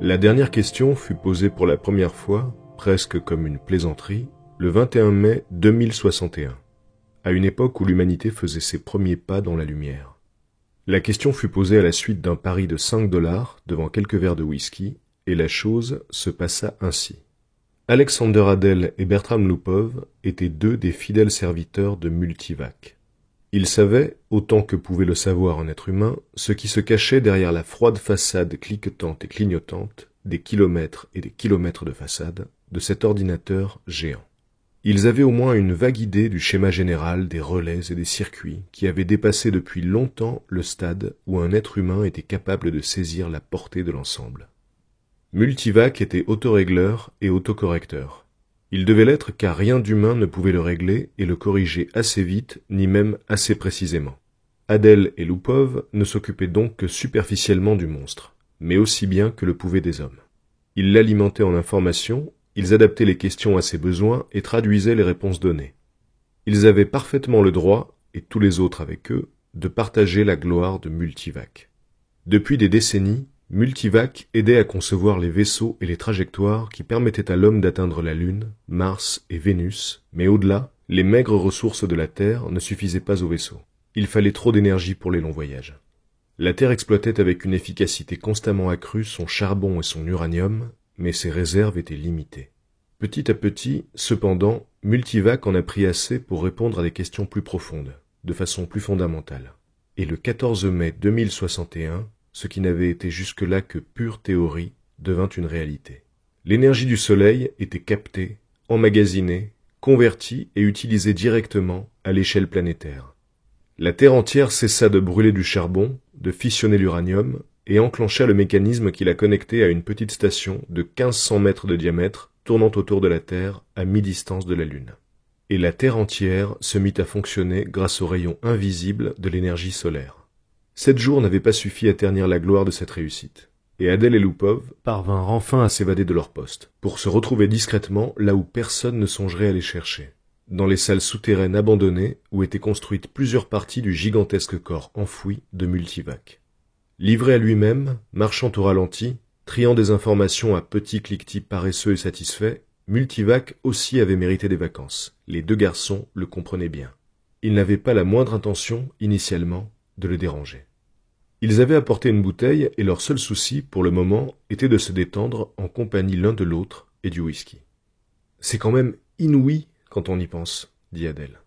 La dernière question fut posée pour la première fois, presque comme une plaisanterie, le 21 mai 2061, à une époque où l'humanité faisait ses premiers pas dans la lumière. La question fut posée à la suite d'un pari de 5 $ devant quelques verres de whisky, et la chose se passa ainsi. Alexander Adel et Bertram Lupov étaient deux des fidèles serviteurs de Multivac. Ils savaient, autant que pouvait le savoir un être humain, ce qui se cachait derrière la froide façade cliquetante et clignotante, des kilomètres et des kilomètres de façade, de cet ordinateur géant. Ils avaient au moins une vague idée du schéma général des relais et des circuits qui avaient dépassé depuis longtemps le stade où un être humain était capable de saisir la portée de l'ensemble. Multivac était autorégleur et autocorrecteur. Il devait l'être car rien d'humain ne pouvait le régler et le corriger assez vite, ni même assez précisément. Adel et Lupov ne s'occupaient donc que superficiellement du monstre, mais aussi bien que le pouvaient des hommes. Ils l'alimentaient en informations, ils adaptaient les questions à ses besoins et traduisaient les réponses données. Ils avaient parfaitement le droit, et tous les autres avec eux, de partager la gloire de Multivac. Depuis des décennies, Multivac aidait à concevoir les vaisseaux et les trajectoires qui permettaient à l'homme d'atteindre la Lune, Mars et Vénus, mais au-delà, les maigres ressources de la Terre ne suffisaient pas aux vaisseaux. Il fallait trop d'énergie pour les longs voyages. La Terre exploitait avec une efficacité constamment accrue son charbon et son uranium, mais ses réserves étaient limitées. Petit à petit, cependant, Multivac en a pris assez pour répondre à des questions plus profondes, de façon plus fondamentale. Et le 14 mai 2061, ce qui n'avait été jusque-là que pure théorie, devint une réalité. L'énergie du Soleil était captée, emmagasinée, convertie et utilisée directement à l'échelle planétaire. La Terre entière cessa de brûler du charbon, de fissionner l'uranium, et enclencha le mécanisme qui la connectait à une petite station de 1500 mètres de diamètre tournant autour de la Terre à mi-distance de la Lune. Et la Terre entière se mit à fonctionner grâce aux rayons invisibles de l'énergie solaire. 7 jours n'avaient pas suffi à ternir la gloire de cette réussite, et Adel et Lupov parvinrent enfin à s'évader de leur poste, pour se retrouver discrètement là où personne ne songerait à les chercher, dans les salles souterraines abandonnées où étaient construites plusieurs parties du gigantesque corps enfoui de Multivac. Livré à lui-même, marchant au ralenti, triant des informations à petits cliquetis paresseux et satisfaits, Multivac aussi avait mérité des vacances. Les deux garçons le comprenaient bien. Ils n'avaient pas la moindre intention, initialement, de le déranger. Ils avaient apporté une bouteille et leur seul souci, pour le moment, était de se détendre en compagnie l'un de l'autre et du whisky. « C'est quand même inouï quand on y pense, » dit Adel.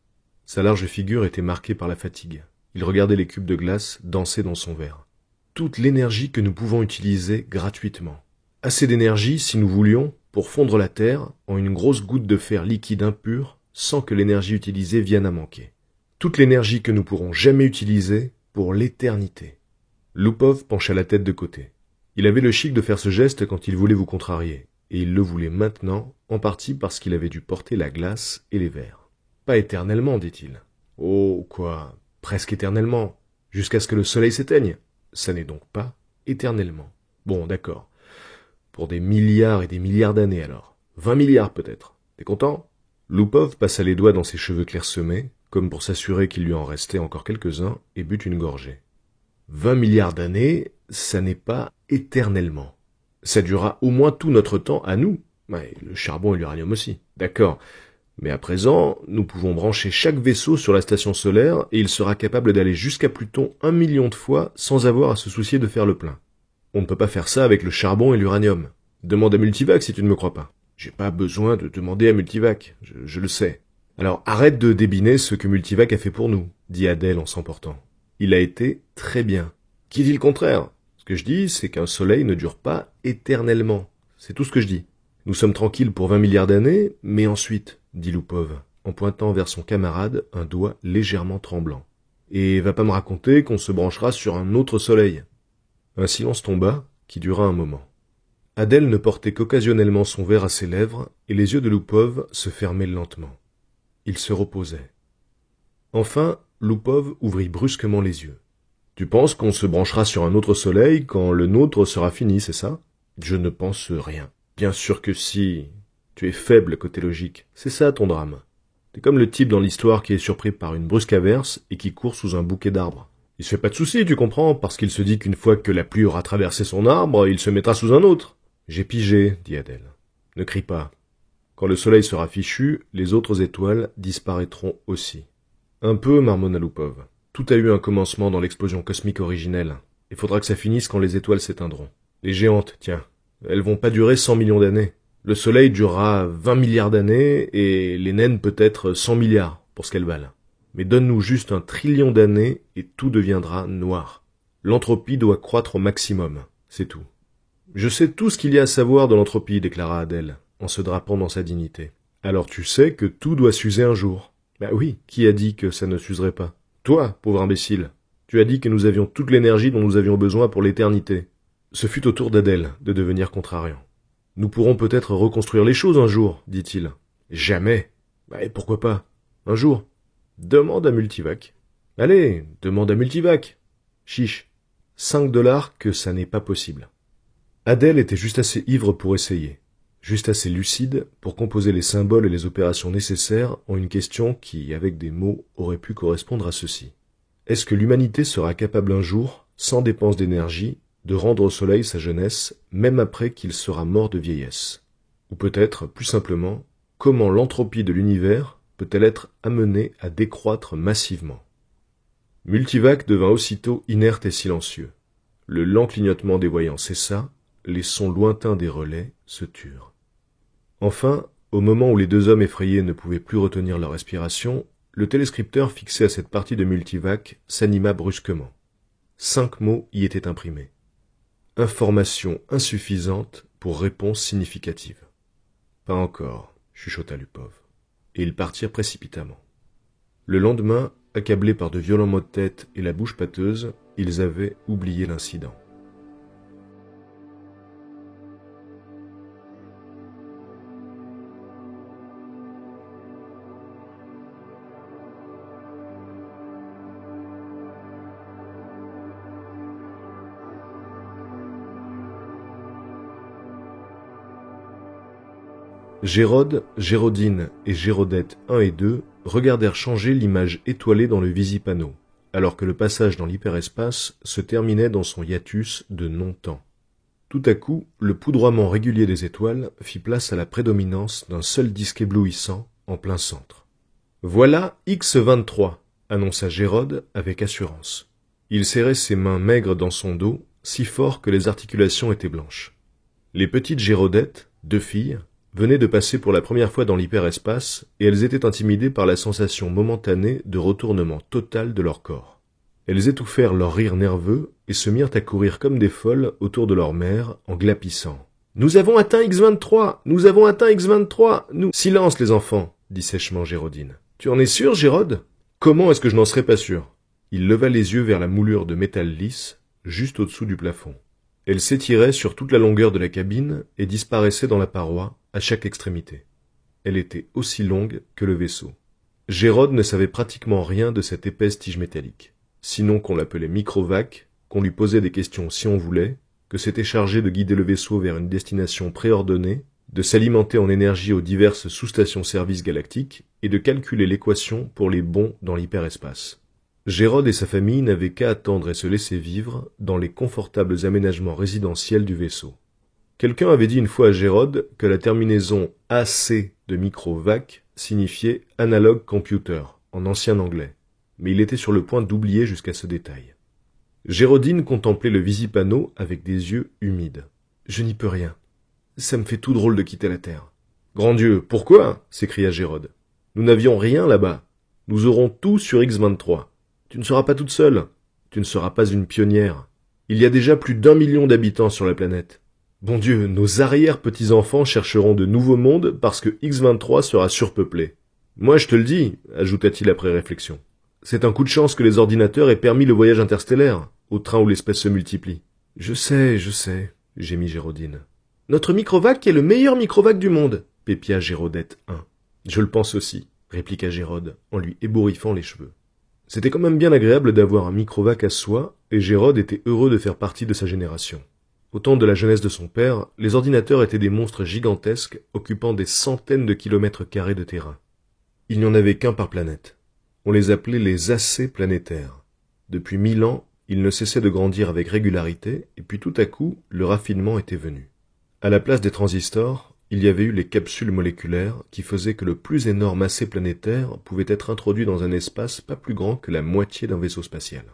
Sa large figure était marquée par la fatigue. Il regardait les cubes de glace danser dans son verre. « Toute l'énergie que nous pouvons utiliser gratuitement. Assez d'énergie, si nous voulions, pour fondre la Terre en une grosse goutte de fer liquide impur sans que l'énergie utilisée vienne à manquer. Toute l'énergie que nous pourrons jamais utiliser pour l'éternité. » Lupov pencha la tête de côté. Il avait le chic de faire ce geste quand il voulait vous contrarier, et il le voulait maintenant, en partie parce qu'il avait dû porter la glace et les verres. « Pas éternellement, dit-il. »« Oh, quoi, presque éternellement, jusqu'à ce que le soleil s'éteigne. Ça n'est donc pas éternellement. Bon, d'accord. Pour des milliards et des milliards d'années alors. 20 milliards peut-être. T'es content ?» Lupov passa les doigts dans ses cheveux clairsemés, comme pour s'assurer qu'il lui en restait encore quelques-uns, et but une gorgée. 20 milliards d'années, ça n'est pas éternellement. Ça durera au moins tout notre temps à nous. Ouais, le charbon et l'uranium aussi. D'accord. Mais à présent, nous pouvons brancher chaque vaisseau sur la station solaire et il sera capable d'aller jusqu'à Pluton 1 million de fois sans avoir à se soucier de faire le plein. On ne peut pas faire ça avec le charbon et l'uranium. Demande à Multivac si tu ne me crois pas. J'ai pas besoin de demander à Multivac, je le sais. Alors arrête de débiner ce que Multivac a fait pour nous, dit Adel en s'emportant. Il a été très bien. Qui dit le contraire? Ce que je dis, c'est qu'un soleil ne dure pas éternellement. C'est tout ce que je dis. Nous sommes tranquilles pour 20 milliards d'années, mais ensuite, dit Lupov, en pointant vers son camarade un doigt légèrement tremblant. Et va pas me raconter qu'on se branchera sur un autre soleil. Un silence tomba, qui dura un moment. Adel ne portait qu'occasionnellement son verre à ses lèvres, et les yeux de Lupov se fermaient lentement. Il se reposait. Enfin, Lupov ouvrit brusquement les yeux. « Tu penses qu'on se branchera sur un autre soleil quand le nôtre sera fini, c'est ça ?»« Je ne pense rien. »« Bien sûr que si. Tu es faible côté logique. C'est ça ton drame. T'es comme le type dans l'histoire qui est surpris par une brusque averse et qui court sous un bouquet d'arbres. Il se fait pas de soucis, tu comprends, parce qu'il se dit qu'une fois que la pluie aura traversé son arbre, il se mettra sous un autre. J'ai pigé, dit Adèle. Ne crie pas. Quand le soleil sera fichu, les autres étoiles disparaîtront aussi. Un peu, marmonna Loupov. Tout a eu un commencement dans l'explosion cosmique originelle. Il faudra que ça finisse quand les étoiles s'éteindront. Les géantes, tiens, elles vont pas durer 100 millions d'années. Le soleil durera 20 milliards d'années et les naines peut-être 100 milliards pour ce qu'elles valent. Mais donne-nous juste 1 trillion d'années et tout deviendra noir. L'entropie doit croître au maximum, c'est tout. Je sais tout ce qu'il y a à savoir de l'entropie, déclara Adèle, en se drapant dans sa dignité. Alors tu sais que tout doit s'user un jour. Bah oui, qui a dit que ça ne s'userait pas? Toi, pauvre imbécile. Tu as dit que nous avions toute l'énergie dont nous avions besoin pour l'éternité. Ce fut au tour d'Adèle de devenir contrariant. Nous pourrons peut-être reconstruire les choses un jour, dit-il. Jamais. Bah, et pourquoi pas? Un jour. Demande à Multivac. Allez, demande à Multivac. Chiche. 5 $ que ça n'est pas possible. Adèle était juste assez ivre pour essayer, juste assez lucide pour composer les symboles et les opérations nécessaires en une question qui, avec des mots, aurait pu correspondre à ceci. Est-ce que l'humanité sera capable un jour, sans dépense d'énergie, de rendre au soleil sa jeunesse, même après qu'il sera mort de vieillesse? Ou peut-être, plus simplement, comment l'entropie de l'univers peut-elle être amenée à décroître massivement? Multivac devint aussitôt inerte et silencieux. Le lent clignotement des voyants cessa, les sons lointains des relais se turent. Enfin, au moment où les deux hommes effrayés ne pouvaient plus retenir leur respiration, le téléscripteur fixé à cette partie de Multivac s'anima brusquement. 5 mots y étaient imprimés. Information insuffisante pour réponse significative. Pas encore, chuchota Lupov. Et ils partirent précipitamment. Le lendemain, accablés par de violents maux de tête et la bouche pâteuse, ils avaient oublié l'incident. Gérode, Gérodine et Gérodette 1 et 2 regardèrent changer l'image étoilée dans le visipanneau, alors que le passage dans l'hyperespace se terminait dans son hiatus de non-temps. Tout à coup, le poudroiement régulier des étoiles fit place à la prédominance d'un seul disque éblouissant en plein centre. « Voilà X23 » annonça Gérode avec assurance. Il serrait ses mains maigres dans son dos, si fort que les articulations étaient blanches. Les petites Gérodettes, 2 filles, venaient de passer pour la première fois dans l'hyperespace et elles étaient intimidées par la sensation momentanée de retournement total de leur corps. Elles étouffèrent leur rire nerveux et se mirent à courir comme des folles autour de leur mère en glapissant. « Nous avons atteint X23 ! Nous avons atteint X23 ! Nous... » « Silence, les enfants !» dit sèchement Gérodine. « Tu en es sûr, Gérode ?»« Comment est-ce que je n'en serais pas sûr ?» Il leva les yeux vers la moulure de métal lisse, juste au-dessous du plafond. Elle s'étirait sur toute la longueur de la cabine et disparaissait dans la paroi, à chaque extrémité. Elle était aussi longue que le vaisseau. Gérode ne savait pratiquement rien de cette épaisse tige métallique, sinon qu'on l'appelait microvac, qu'on lui posait des questions si on voulait, que c'était chargé de guider le vaisseau vers une destination préordonnée, de s'alimenter en énergie aux diverses sous-stations-service galactiques et de calculer l'équation pour les bonds dans l'hyperespace. Gérode et sa famille n'avaient qu'à attendre et se laisser vivre dans les confortables aménagements résidentiels du vaisseau. Quelqu'un avait dit une fois à Gérode que la terminaison AC de microvac signifiait Analog Computer, en ancien anglais, mais il était sur le point d'oublier jusqu'à ce détail. Gérodine contemplait le visipanneau avec des yeux humides. « Je n'y peux rien. Ça me fait tout drôle de quitter la Terre. »« Grand Dieu, pourquoi ?» s'écria Gérode. « Nous n'avions rien là-bas. Nous aurons tout sur X23. Tu ne seras pas toute seule. Tu ne seras pas une pionnière. Il y a déjà plus d'1 million d'habitants sur la planète. Bon Dieu, nos arrière-petits-enfants chercheront de nouveaux mondes parce que X23 sera surpeuplé. Moi je te le dis, ajouta-t-il après réflexion. C'est un coup de chance que les ordinateurs aient permis le voyage interstellaire, au train où l'espèce se multiplie. Je sais, gémit Gérodine. Notre microvac est le meilleur microvac du monde, pépia Gérodette 1. Je le pense aussi, répliqua Gérode, en lui ébouriffant les cheveux. C'était quand même bien agréable d'avoir un microvac à soi, et Gérode était heureux de faire partie de sa génération. Au temps de la jeunesse de son père, les ordinateurs étaient des monstres gigantesques occupant des centaines de kilomètres carrés de terrain. Il n'y en avait qu'un par planète. On les appelait les AC planétaires. Depuis 1000 ans, ils ne cessaient de grandir avec régularité, et puis tout à coup, le raffinement était venu. À la place des transistors, il y avait eu les capsules moléculaires qui faisaient que le plus énorme AC planétaire pouvait être introduit dans un espace pas plus grand que la moitié d'un vaisseau spatial.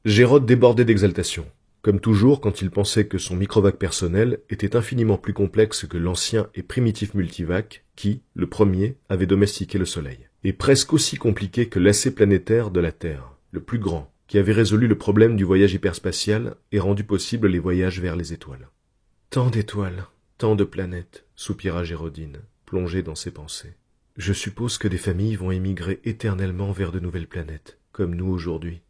Gérode débordait d'exaltation, comme toujours quand il pensait que son microvac personnel était infiniment plus complexe que l'ancien et primitif multivac qui, le premier, avait domestiqué le Soleil, et presque aussi compliqué que l'AC planétaire de la Terre, le plus grand, qui avait résolu le problème du voyage hyperspatial et rendu possible les voyages vers les étoiles. Tant d'étoiles, tant de planètes, soupira Gérodine, plongée dans ses pensées. Je suppose que des familles vont émigrer éternellement vers de nouvelles planètes, comme nous aujourd'hui.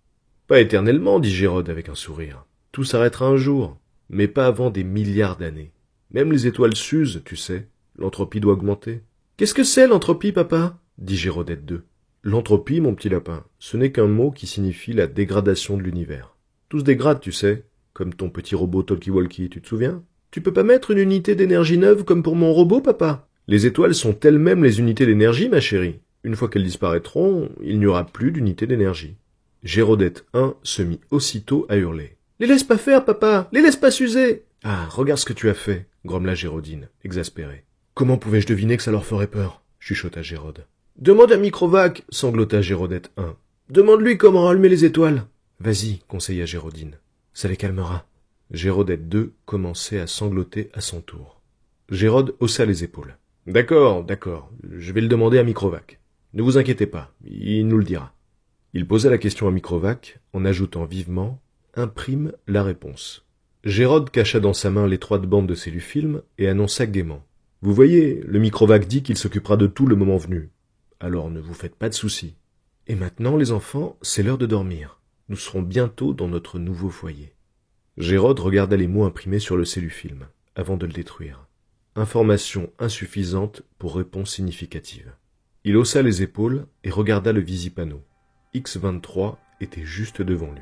Pas éternellement, dit Gérode avec un sourire. Tout s'arrêtera un jour, mais pas avant des milliards d'années. Même les étoiles s'usent, tu sais. L'entropie doit augmenter. Qu'est-ce que c'est l'entropie, papa? Dit Gérodette II. L'entropie, mon petit lapin, ce n'est qu'un mot qui signifie la dégradation de l'univers. Tout se dégrade, tu sais, comme ton petit robot talkie-walkie, tu te souviens? Tu peux pas mettre une unité d'énergie neuve comme pour mon robot, papa? Les étoiles sont elles-mêmes les unités d'énergie, ma chérie. Une fois qu'elles disparaîtront, il n'y aura plus d'unité d'énergie. Gérodette I se mit aussitôt à hurler. « Les laisse pas faire, papa! Les laisse pas s'user !»« Ah, regarde ce que tu as fait !» grommela Gérodine, exaspérée. « Comment pouvais-je deviner que ça leur ferait peur ?» chuchota Gérode. « Demande à Microvac !» sanglota Gérodette I. « Demande-lui comment rallumer les étoiles !»« Vas-y !» conseilla Gérodine. « Ça les calmera. » Gérodette II commençait à sangloter à son tour. Gérode haussa les épaules. « D'accord, je vais le demander à Microvac. Ne vous inquiétez pas, il nous le dira. » Il posa la question à Microvac en ajoutant vivement « Imprime la réponse ». Gérode cacha dans sa main l'étroite bande de cellufilm et annonça gaiement « Vous voyez, le Microvac dit qu'il s'occupera de tout le moment venu. Alors ne vous faites pas de soucis. Et maintenant, les enfants, c'est l'heure de dormir. Nous serons bientôt dans notre nouveau foyer. » Gérode regarda les mots imprimés sur le cellufilm, avant de le détruire. Information insuffisante pour réponse significative. Il haussa les épaules et regarda le visipanneau. X-23 était juste devant lui.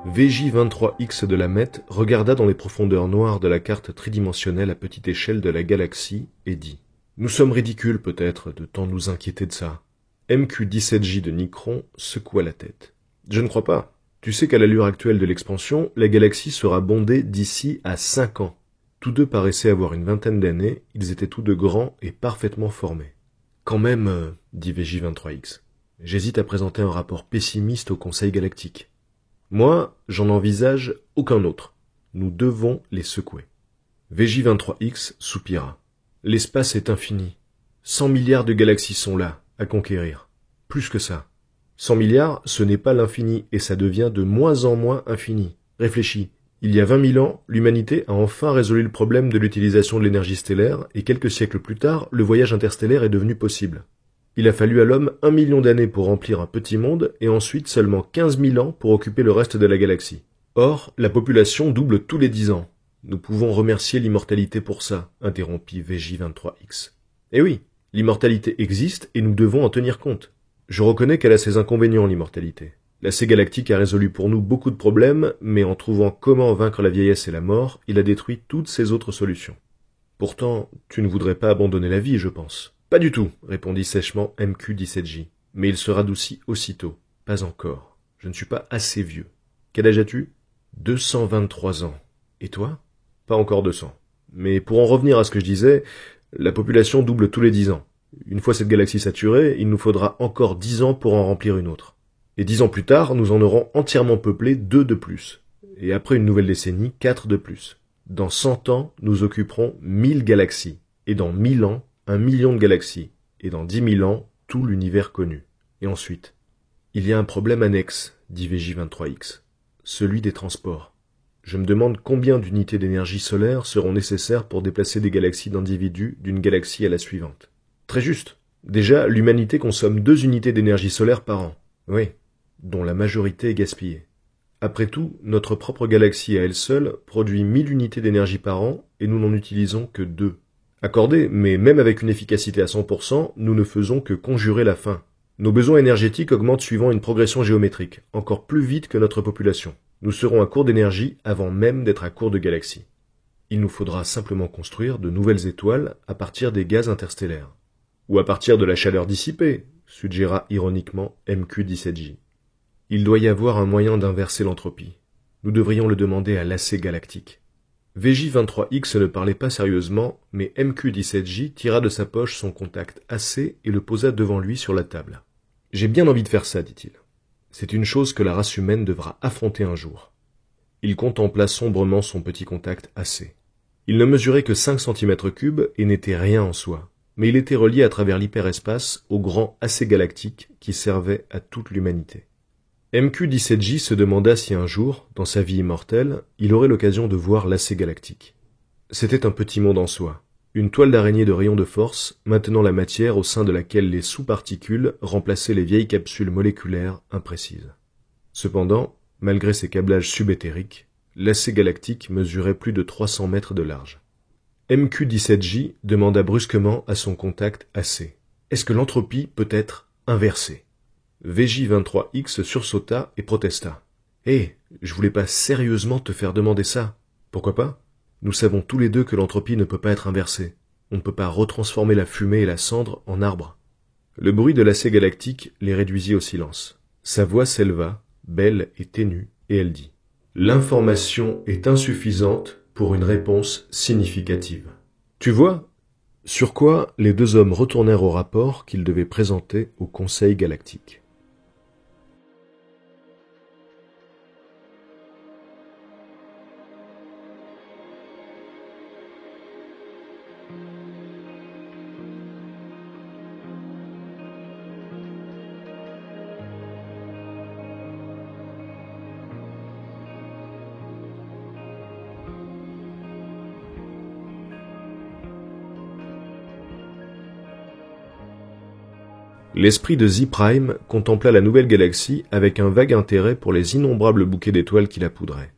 VJ-23X de la Met regarda dans les profondeurs noires de la carte tridimensionnelle à petite échelle de la galaxie et dit « Nous sommes ridicules peut-être de tant nous inquiéter de ça. » MQ-17J de Nikron secoua la tête. « Je ne crois pas. Tu sais qu'à l'allure actuelle de l'expansion, la galaxie sera bondée d'ici à 5 ans. » Tous deux paraissaient avoir une vingtaine d'années, ils étaient tous deux grands et parfaitement formés. « Quand même, dit VJ-23X, j'hésite à présenter un rapport pessimiste au Conseil galactique. Moi, j'en envisage aucun autre. Nous devons les secouer. » VJ-23X soupira. « L'espace est infini. 100 milliards de galaxies sont là, à conquérir. Plus que ça. 100 milliards, ce n'est pas l'infini, et ça devient de moins en moins infini. Réfléchis. Il y a 20 000 ans, l'humanité a enfin résolu le problème de l'utilisation de l'énergie stellaire, et quelques siècles plus tard, le voyage interstellaire est devenu possible. Il a fallu à l'homme 1 million d'années pour remplir un petit monde, et ensuite seulement 15 000 ans pour occuper le reste de la galaxie. Or, la population double tous les 10 ans. Nous pouvons remercier l'immortalité pour ça, interrompit VJ-23X. Eh oui, l'immortalité existe et nous devons en tenir compte. Je reconnais qu'elle a ses inconvénients, l'immortalité. La C galactique a résolu pour nous beaucoup de problèmes, mais en trouvant comment vaincre la vieillesse et la mort, il a détruit toutes ses autres solutions. Pourtant, tu ne voudrais pas abandonner la vie, je pense. Pas du tout, répondit sèchement MQ-17J. Mais il se radoucit aussitôt. Pas encore. Je ne suis pas assez vieux. Quel âge as-tu? 223 ans. Et toi? Pas encore 200. Mais pour en revenir à ce que je disais, la population double tous les 10 ans. Une fois cette galaxie saturée, il nous faudra encore 10 ans pour en remplir une autre. Et 10 ans plus tard, nous en aurons entièrement peuplé 2 de plus. Et après une nouvelle décennie, 4 de plus. Dans 100 ans, nous occuperons 1000 galaxies. Et dans 1000 ans, 1 million de galaxies. Et dans 10 000 ans, tout l'univers connu. Et ensuite, il y a un problème annexe, dit VJ-23X. Celui des transports. Je me demande combien d'unités d'énergie solaire seront nécessaires pour déplacer des galaxies d'individus d'une galaxie à la suivante. Très juste. Déjà, l'humanité consomme 2 unités d'énergie solaire par an. Oui, dont la majorité est gaspillée. Après tout, notre propre galaxie à elle seule produit 1000 unités d'énergie par an et nous n'en utilisons que 2. Accordé, mais même avec une efficacité à 100%, nous ne faisons que conjurer la faim. Nos besoins énergétiques augmentent suivant une progression géométrique, encore plus vite que notre population. Nous serons à court d'énergie avant même d'être à court de galaxies. Il nous faudra simplement construire de nouvelles étoiles à partir des gaz interstellaires. Ou à partir de la chaleur dissipée, suggéra ironiquement MQ-17J. Il doit y avoir un moyen d'inverser l'entropie. Nous devrions le demander à l'AC galactique. VJ-23X ne parlait pas sérieusement, mais MQ-17J tira de sa poche son contact AC et le posa devant lui sur la table. « J'ai bien envie de faire ça, dit-il. C'est une chose que la race humaine devra affronter un jour. » Il contempla sombrement son petit contact AC. Il ne mesurait que 5 cm3 et n'était rien en soi, mais il était relié à travers l'hyperespace au grand AC galactique qui servait à toute l'humanité. MQ-17J se demanda si un jour, dans sa vie immortelle, il aurait l'occasion de voir l'AC galactique. C'était un petit monde en soi, une toile d'araignée de rayons de force maintenant la matière au sein de laquelle les sous-particules remplaçaient les vieilles capsules moléculaires imprécises. Cependant, malgré ses câblages subéthériques, l'AC galactique mesurait plus de 300 mètres de large. MQ-17J demanda brusquement à son contact AC. « Est-ce que l'entropie peut être inversée ?» VJ-23X sursauta et protesta. « Hé, je voulais pas sérieusement te faire demander ça. Pourquoi pas ? Nous savons tous les deux que l'entropie ne peut pas être inversée. On ne peut pas retransformer la fumée et la cendre en arbre. » Le bruit de l'AC galactique les réduisit au silence. Sa voix s'éleva, belle et ténue, et elle dit « L'information est insuffisante pour une réponse significative. » Tu vois ? Sur quoi les deux hommes retournèrent au rapport qu'ils devaient présenter au Conseil galactique. L'esprit de Z-Prime contempla la nouvelle galaxie avec un vague intérêt pour les innombrables bouquets d'étoiles qui la poudraient.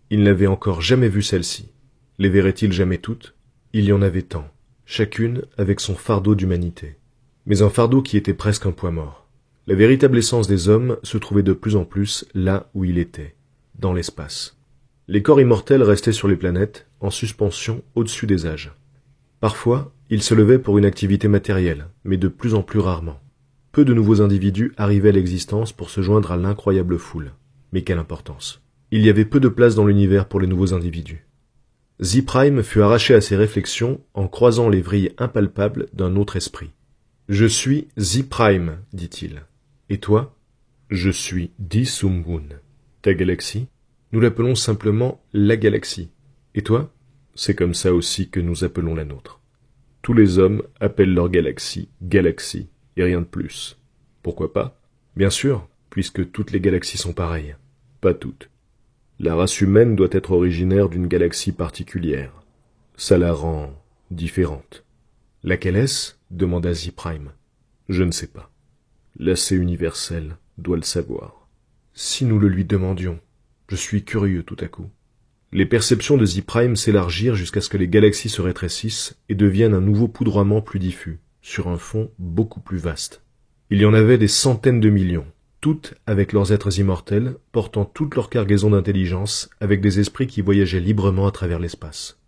Il n'avait encore jamais vu celle-ci. Les verrait-il jamais toutes ? Il y en avait tant, chacune avec son fardeau d'humanité. Mais un fardeau qui était presque un poids mort. La véritable essence des hommes se trouvait de plus en plus là où il était, dans l'espace. Les corps immortels restaient sur les planètes, en suspension au-dessus des âges. Parfois, ils se levaient pour une activité matérielle, mais de plus en plus rarement. Peu de nouveaux individus arrivaient à l'existence pour se joindre à l'incroyable foule. Mais quelle importance. Il y avait peu de place dans l'univers pour les nouveaux individus. Z-Prime fut arraché à ses réflexions en croisant les vrilles impalpables d'un autre esprit. « Je suis Z-Prime, dit-il. Et toi ? Je suis Di-Sum-Gun. Ta galaxie ? Nous l'appelons simplement la galaxie. Et toi ? C'est comme ça aussi que nous appelons la nôtre. Tous les hommes appellent leur galaxie galaxie. Et rien de plus. Pourquoi pas ? Bien sûr, puisque toutes les galaxies sont pareilles. Pas toutes. La race humaine doit être originaire d'une galaxie particulière. Ça la rend différente. Laquelle est-ce ? Demanda Z-Prime. Je ne sais pas. L'AC universel doit le savoir. Si nous le lui demandions, je suis curieux tout à coup. Les perceptions de Z-Prime s'élargirent jusqu'à ce que les galaxies se rétrécissent et deviennent un nouveau poudroiement plus diffus, sur un fond beaucoup plus vaste. Il y en avait des centaines de millions, toutes avec leurs êtres immortels, portant toute leur cargaison d'intelligence, avec des esprits qui voyageaient librement à travers l'espace.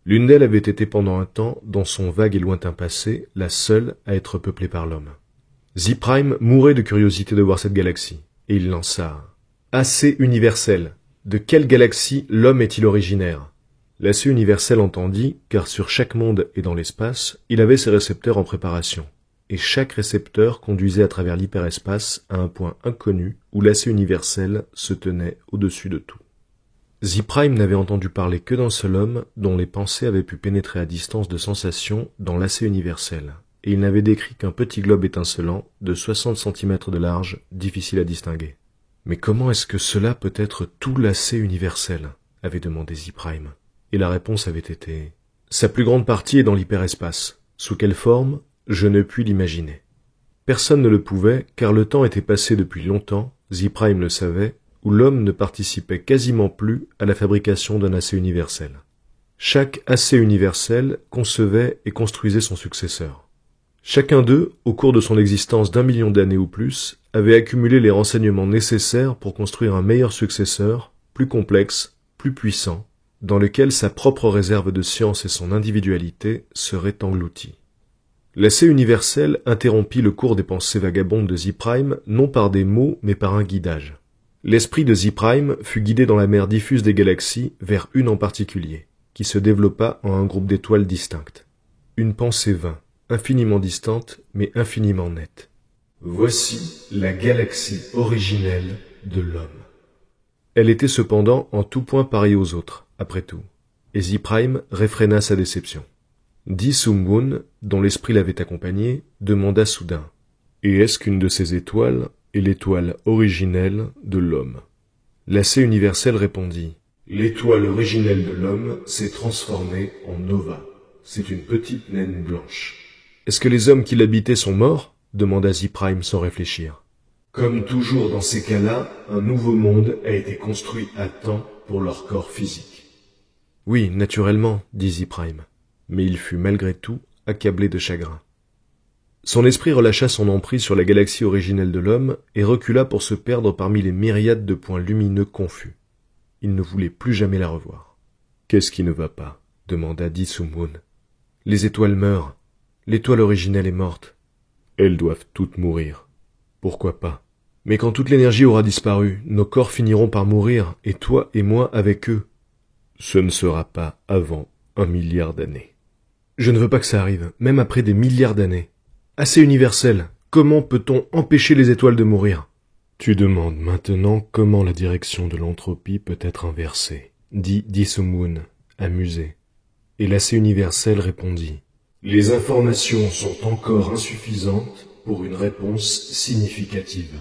L'une d'elles avait été pendant un temps, dans son vague et lointain passé, la seule à être peuplée par l'homme. Z-Prime mourait de curiosité de voir cette galaxie, et il lança « AC universel, de quelle galaxie l'homme est-il originaire ?» L'AC universel entendit, car sur chaque monde et dans l'espace, il avait ses récepteurs en préparation, et chaque récepteur conduisait à travers l'hyperespace à un point inconnu où l'AC universel se tenait au-dessus de tout. Z-Prime n'avait entendu parler que d'un seul homme dont les pensées avaient pu pénétrer à distance de sensation dans l'AC universel, et il n'avait décrit qu'un petit globe étincelant de 60 cm de large, difficile à distinguer. « Mais comment est-ce que cela peut être tout l'AC universel ?» avait demandé Z-Prime. Et la réponse avait été « Sa plus grande partie est dans l'hyperespace. Sous quelle forme ? Je ne puis l'imaginer. » Personne ne le pouvait, car le temps était passé depuis longtemps, Z-Prime le savait, où l'homme ne participait quasiment plus à la fabrication d'un AC universel. Chaque AC universel concevait et construisait son successeur. Chacun d'eux, au cours de son existence d'1 million d'années ou plus, avait accumulé les renseignements nécessaires pour construire un meilleur successeur, plus complexe, plus puissant, dans lequel sa propre réserve de science et son individualité seraient englouties. L'assez universel interrompit le cours des pensées vagabondes de Z-Prime, non par des mots, mais par un guidage. L'esprit de Z-Prime fut guidé dans la mer diffuse des galaxies vers une en particulier, qui se développa en un groupe d'étoiles distinctes. Une pensée vint, infiniment distante, mais infiniment nette. Voici la galaxie originelle de l'homme. Elle était cependant en tout point pareille aux autres, après tout, et Z-Prime réfréna sa déception. Di-Sum-Woon, dont l'esprit l'avait accompagné, demanda soudain « Et est-ce qu'une de ces étoiles est l'étoile originelle de l'homme ?» L'assez universel répondit « L'étoile originelle de l'homme s'est transformée en nova. C'est une petite naine blanche. »« Est-ce que les hommes qui l'habitaient sont morts ?» demanda Z-Prime sans réfléchir. « Comme toujours dans ces cas-là, un nouveau monde a été construit à temps pour leur corps physique. »« Oui, naturellement, dit Z-Prime. » Mais il fut malgré tout accablé de chagrin. Son esprit relâcha son emprise sur la galaxie originelle de l'homme et recula pour se perdre parmi les myriades de points lumineux confus. Il ne voulait plus jamais la revoir. « Qu'est-ce qui ne va pas ?» demanda Di-Sum-Woon. « Les étoiles meurent. L'étoile originelle est morte. Elles doivent toutes mourir. Pourquoi pas? Mais quand toute l'énergie aura disparu, nos corps finiront par mourir, et toi et moi avec eux. Ce ne sera pas avant 1 milliard d'années. Je ne veux pas que ça arrive, même après des milliards d'années. Assez universel, comment peut-on empêcher les étoiles de mourir? Tu demandes maintenant comment la direction de l'entropie peut être inversée, dit Di-Sum-Woon, amusé. Et l'assez universel répondit. Les informations sont encore insuffisantes pour une réponse significative.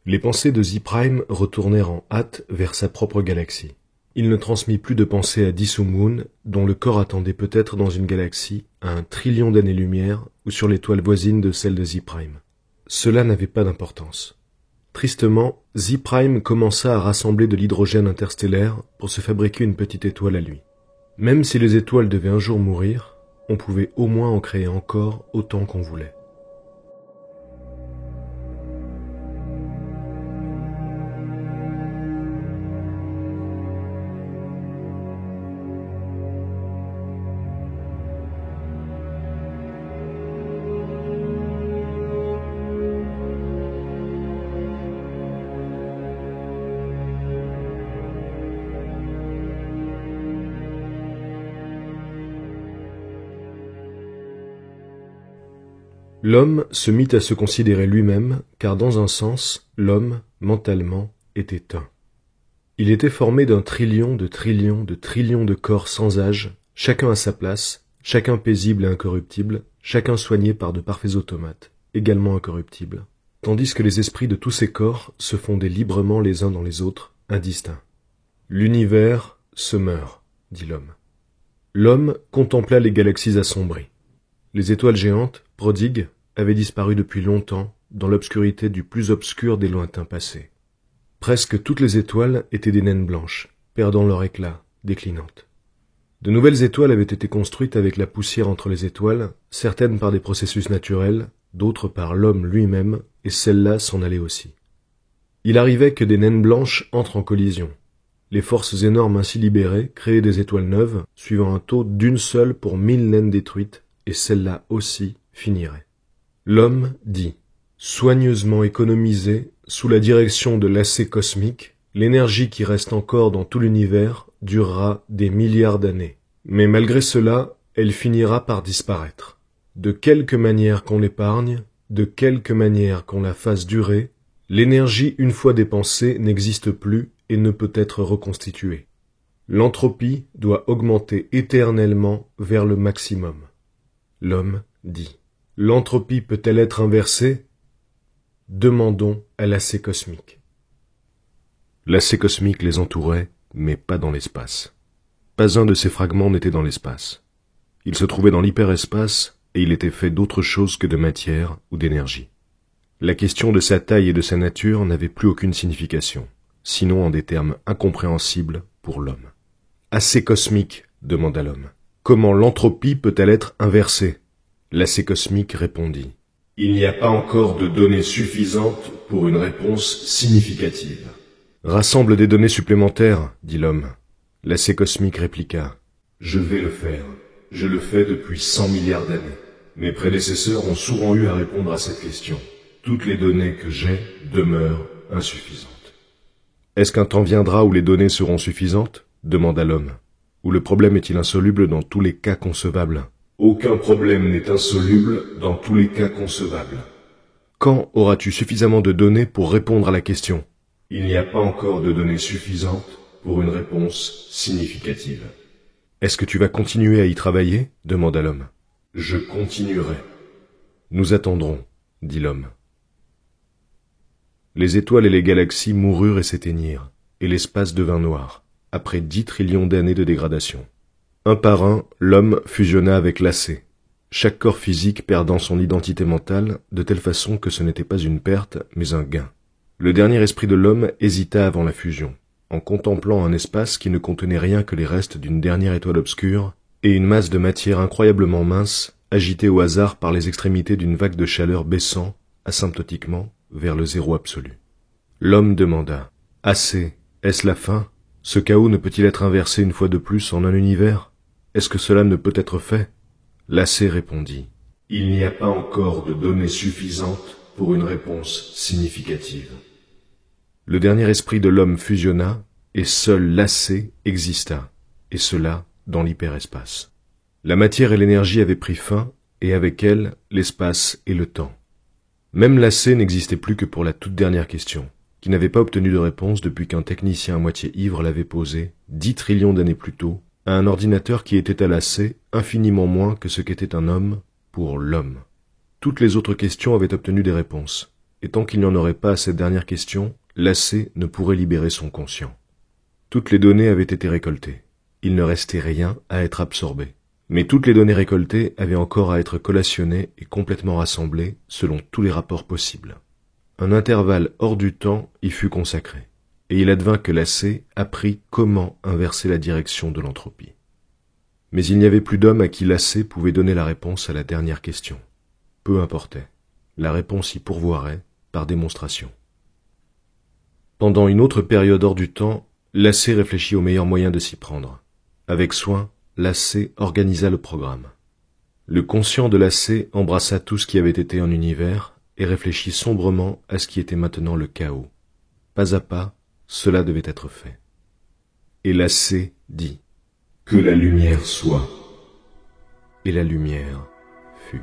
Les pensées de Z-Prime retournèrent en hâte vers sa propre galaxie. Il ne transmit plus de pensée à Di-Sum-Woon, dont le corps attendait peut-être dans une galaxie à 1 trillion d'années-lumière ou sur l'étoile voisine de celle de Z-Prime. Cela n'avait pas d'importance. Tristement, Z-Prime commença à rassembler de l'hydrogène interstellaire pour se fabriquer une petite étoile à lui. Même si les étoiles devaient un jour mourir, on pouvait au moins en créer encore autant qu'on voulait. L'homme se mit à se considérer lui-même, car dans un sens, l'homme, mentalement, était un. Il était formé d'1 trillion de trillions de trillions de corps sans âge, chacun à sa place, chacun paisible et incorruptible, chacun soigné par de parfaits automates, également incorruptibles, tandis que les esprits de tous ces corps se fondaient librement les uns dans les autres, indistincts. L'univers se meurt, dit l'homme. L'homme contempla les galaxies assombries. Les étoiles géantes, prodigues, avaient disparu depuis longtemps dans l'obscurité du plus obscur des lointains passés. Presque toutes les étoiles étaient des naines blanches, perdant leur éclat, déclinantes. De nouvelles étoiles avaient été construites avec la poussière entre les étoiles, certaines par des processus naturels, d'autres par l'homme lui-même, et celles-là s'en allaient aussi. Il arrivait que des naines blanches entrent en collision. Les forces énormes ainsi libérées créaient des étoiles neuves, suivant un taux d'1 seule pour 1000 naines détruites, et celles-là aussi finiraient. L'homme dit, soigneusement économisée, sous la direction de l'assez cosmique, l'énergie qui reste encore dans tout l'univers durera des milliards d'années. Mais malgré cela, elle finira par disparaître. De quelque manière qu'on l'épargne, de quelque manière qu'on la fasse durer, l'énergie une fois dépensée n'existe plus et ne peut être reconstituée. L'entropie doit augmenter éternellement vers le maximum. L'homme dit. L'entropie peut-elle être inversée? Demandons à l'assez cosmique. L'assez cosmique les entourait, mais pas dans l'espace. Pas un de ces fragments n'était dans l'espace. Il se trouvait dans l'hyperespace et il était fait d'autre chose que de matière ou d'énergie. La question de sa taille et de sa nature n'avait plus aucune signification, sinon en des termes incompréhensibles pour l'homme. Assez cosmique, demanda l'homme. Comment l'entropie peut-elle être inversée? L'AC cosmique répondit. Il n'y a pas encore de données suffisantes pour une réponse significative. Rassemble des données supplémentaires, dit l'homme. L'AC cosmique répliqua. Je vais le faire. Je le fais depuis 100 milliards d'années. Mes prédécesseurs ont souvent eu à répondre à cette question. Toutes les données que j'ai demeurent insuffisantes. Est-ce qu'un temps viendra où les données seront suffisantes ? Demanda l'homme. Ou le problème est-il insoluble dans tous les cas concevables ? Aucun problème n'est insoluble dans tous les cas concevables. Quand auras-tu suffisamment de données pour répondre à la question ? Il n'y a pas encore de données suffisantes pour une réponse significative. Est-ce que tu vas continuer à y travailler ? Demanda l'homme. Je continuerai. Nous attendrons, dit l'homme. Les étoiles et les galaxies moururent et s'éteignirent, et l'espace devint noir, après 10 trillions d'années de dégradation. Un par un, l'homme fusionna avec l'AC, chaque corps physique perdant son identité mentale de telle façon que ce n'était pas une perte, mais un gain. Le dernier esprit de l'homme hésita avant la fusion, en contemplant un espace qui ne contenait rien que les restes d'une dernière étoile obscure et une masse de matière incroyablement mince, agitée au hasard par les extrémités d'une vague de chaleur baissant, asymptotiquement, vers le zéro absolu. L'homme demanda « Assez, est-ce la fin ? Ce chaos ne peut-il être inversé une fois de plus en un univers ? Est-ce que cela ne peut être fait ?» L'AC répondit « Il n'y a pas encore de données suffisantes pour une réponse significative. » Le dernier esprit de l'homme fusionna, et seul l'AC exista, et cela dans l'hyperespace. La matière et l'énergie avaient pris fin, et avec elles, l'espace et le temps. Même l'AC n'existait plus que pour la toute dernière question, qui n'avait pas obtenu de réponse depuis qu'un technicien à moitié ivre l'avait posée, 10 trillions d'années plus tôt, à un ordinateur qui était à l'AC infiniment moins que ce qu'était un homme pour l'homme. Toutes les autres questions avaient obtenu des réponses, et tant qu'il n'y en aurait pas à cette dernière question, l'AC ne pourrait libérer son conscient. Toutes les données avaient été récoltées. Il ne restait rien à être absorbé. Mais toutes les données récoltées avaient encore à être collationnées et complètement rassemblées selon tous les rapports possibles. Un intervalle hors du temps y fut consacré, et il advint que l'AC apprit comment inverser la direction de l'entropie. Mais il n'y avait plus d'homme à qui l'AC pouvait donner la réponse à la dernière question. Peu importait, la réponse y pourvoirait par démonstration. Pendant une autre période hors du temps, l'AC réfléchit au meilleur moyen de s'y prendre. Avec soin, l'AC organisa le programme. Le conscient de l'AC embrassa tout ce qui avait été un univers et réfléchit sombrement à ce qui était maintenant le chaos. Pas à pas, cela devait être fait. Et l'AC dit « Que la lumière soit ». Et la lumière fut.